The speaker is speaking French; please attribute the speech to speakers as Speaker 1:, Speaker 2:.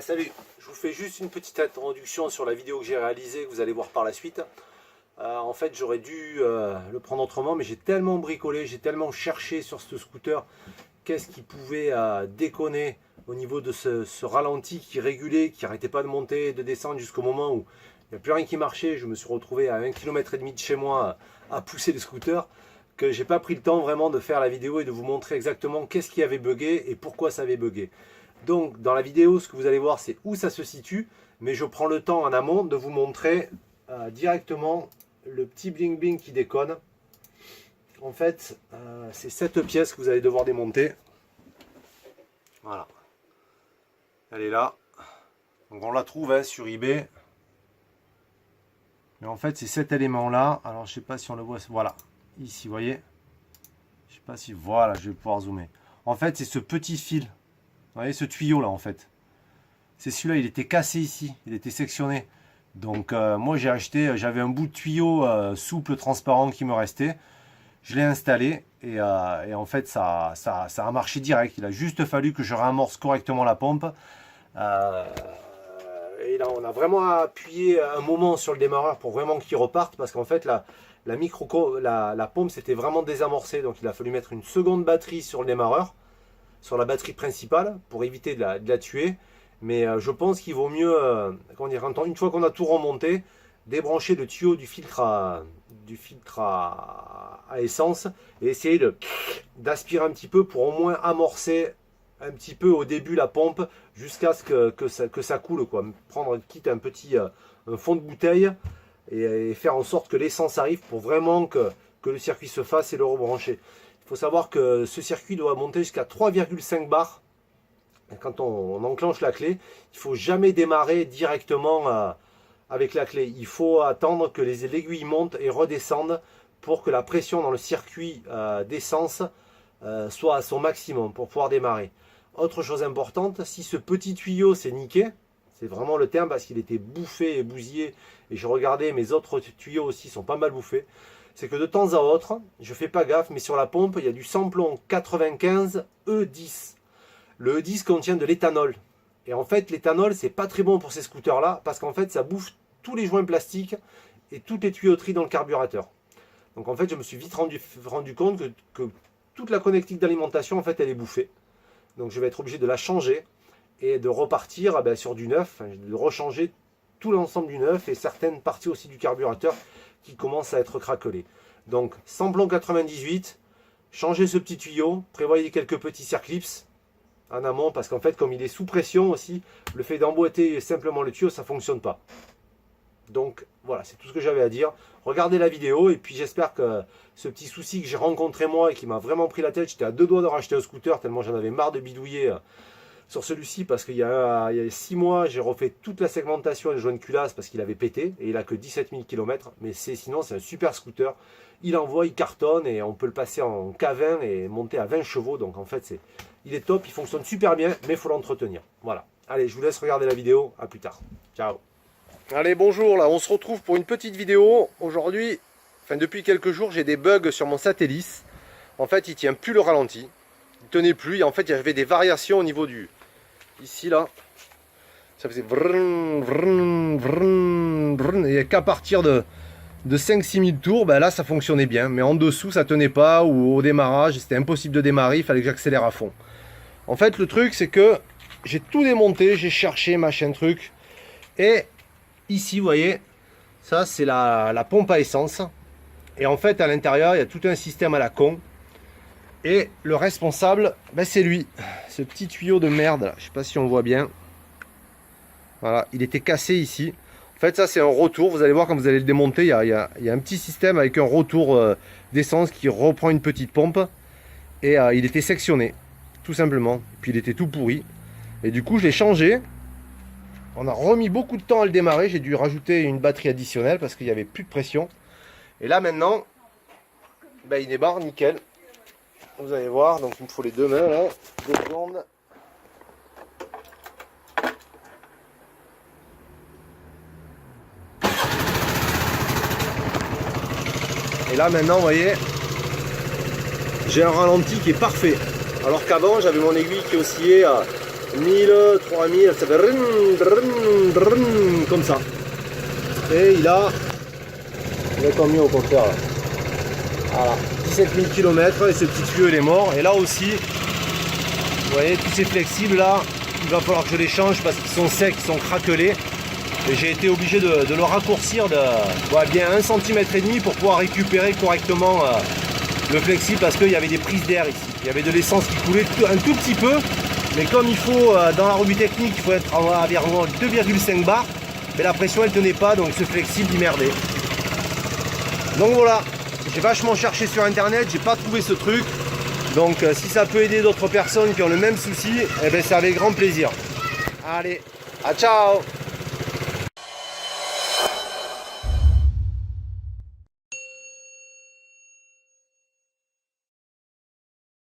Speaker 1: Salut, je vous fais juste une petite introduction sur la vidéo que j'ai réalisée, que vous allez voir par la suite. En fait, j'aurais dû le prendre autrement, mais j'ai tellement bricolé, j'ai tellement cherché sur ce scooter qu'est-ce qui pouvait déconner au niveau de ce ralenti qui régulait, qui n'arrêtait pas de monter et de descendre jusqu'au moment où il n'y a plus rien qui marchait. Je me suis retrouvé à 1,5 km de chez moi à pousser le scooter, que j'ai pas pris le temps vraiment de faire la vidéo et de vous montrer exactement qu'est-ce qui avait bugué et pourquoi ça avait bugué. Donc dans la vidéo, ce que vous allez voir, c'est où ça se situe, mais je prends le temps en amont de vous montrer directement le petit bling bling qui déconne. En fait, c'est cette pièce que vous allez devoir démonter. Voilà. Elle est là. Donc on la trouve sur eBay. Mais en fait, c'est cet élément-là. Alors je sais pas si on le voit. Voilà. Ici, vous voyez. Je sais pas si... Voilà, je vais pouvoir zoomer. En fait, c'est ce petit fil. Vous voyez ce tuyau là en fait. C'est celui-là, il était cassé ici, il était sectionné. Donc moi j'ai acheté, j'avais un bout de tuyau souple, transparent qui me restait. Je l'ai installé et en fait ça a marché direct. Il a juste fallu que je ramorce correctement la pompe. Et là on a vraiment appuyé un moment sur le démarreur pour vraiment qu'il reparte. Parce qu'en fait la pompe s'était vraiment désamorcée. Donc il a fallu mettre une seconde batterie sur le démarreur, sur la batterie principale, pour éviter de la tuer. Mais je pense qu'il vaut mieux, comment dire, une fois qu'on a tout remonté, débrancher le tuyau du filtre à essence et essayer d'aspirer un petit peu pour au moins amorcer un petit peu au début la pompe jusqu'à ce que ça coule, quoi. Prendre quitte un petit un fond de bouteille et faire en sorte que l'essence arrive pour vraiment que le circuit se fasse et le rebrancher. Il faut savoir que ce circuit doit monter jusqu'à 3,5 bars. Quand on enclenche la clé, il ne faut jamais démarrer directement avec la clé. Il faut attendre que les aiguilles montent et redescendent pour que la pression dans le circuit d'essence soit à son maximum pour pouvoir démarrer. Autre chose importante, si ce petit tuyau s'est niqué, c'est vraiment le terme parce qu'il était bouffé et bousillé, et je regardais mes autres tuyaux aussi sont pas mal bouffés, c'est que de temps à autre, je fais pas gaffe, mais sur la pompe, il y a du samplon 95 E10. Le E10 contient de l'éthanol. Et en fait, l'éthanol, c'est pas très bon pour ces scooters-là, parce qu'en fait, ça bouffe tous les joints plastiques et toutes les tuyauteries dans le carburateur. Donc en fait, je me suis vite rendu compte que toute la connectique d'alimentation, en fait, elle est bouffée. Donc je vais être obligé de la changer et de repartir sur du neuf, de rechanger tout l'ensemble du neuf et certaines parties aussi du carburateur qui commencent à être craquelées. Donc samplon 98, changez ce petit tuyau, prévoyez quelques petits circlips en amont, parce qu'en fait, comme il est sous pression aussi, le fait d'emboîter simplement le tuyau, ça ne fonctionne pas. Donc voilà, c'est tout ce que j'avais à dire. Regardez la vidéo et puis j'espère que ce petit souci que j'ai rencontré moi et qui m'a vraiment pris la tête, j'étais à deux doigts de racheter un scooter tellement j'en avais marre de bidouiller sur celui-ci, parce qu'il y a 6 mois, j'ai refait toute la segmentation et le joint de culasse parce qu'il avait pété et il a que 17 000 km. Mais sinon, c'est un super scooter. Il envoie, il cartonne et on peut le passer en K20 et monter à 20 chevaux. Donc en fait, il est top, il fonctionne super bien, mais il faut l'entretenir. Voilà. Allez, je vous laisse regarder la vidéo. À plus tard. Ciao. Allez, bonjour. Là, on se retrouve pour une petite vidéo. Aujourd'hui, depuis quelques jours, j'ai des bugs sur mon Satellite. En fait, il tient plus le ralenti. Il tenait plus. Et en fait, il y avait des variations au niveau du... Ici, là. Ça faisait... vrrn, vrrn, vrrn, vrrn, et qu'à partir de 5-6 000 tours, ben là ça fonctionnait bien, mais en dessous ça tenait pas, ou au démarrage c'était impossible de démarrer, il fallait que j'accélère à fond. En fait le truc c'est que j'ai tout démonté, j'ai cherché machin truc, et ici vous voyez, ça c'est la pompe à essence, et en fait à l'intérieur il y a tout un système à la con, et le responsable ben, c'est lui, ce petit tuyau de merde là. Je sais pas si on voit bien, voilà, il était cassé ici. En fait, ça c'est un retour, vous allez voir quand vous allez le démonter, il y a un petit système avec un retour d'essence qui reprend une petite pompe. Et il était sectionné, tout simplement. Puis il était tout pourri. Et du coup, je l'ai changé. On a remis beaucoup de temps à le démarrer. J'ai dû rajouter une batterie additionnelle parce qu'il n'y avait plus de pression. Et là maintenant, ben, il démarre nickel. Vous allez voir, donc il me faut les deux mains là. 2 secondes. Et là maintenant, vous voyez, j'ai un ralenti qui est parfait. Alors qu'avant, j'avais mon aiguille qui oscillait à 1000, 3000, ça fait comme ça. Et il a combien au compteur là? Voilà, 17 000 km et ce petit tuyau il est mort. Et là aussi, vous voyez, tous ces flexibles là, il va falloir que je les change parce qu'ils sont secs, ils sont craquelés. Et j'ai été obligé de le raccourcir de bien 1,5 cm pour pouvoir récupérer correctement le flexible parce qu'il y avait des prises d'air ici. Il y avait de l'essence qui coulait un tout petit peu. Mais comme il faut, dans la revue technique, il faut être à environ 2,5 bar, mais la pression elle tenait pas, donc ce flexible il merdait. Donc voilà, j'ai vachement cherché sur internet, j'ai pas trouvé ce truc. Donc si ça peut aider d'autres personnes qui ont le même souci, eh ben, c'est avec grand plaisir. Allez, à ciao!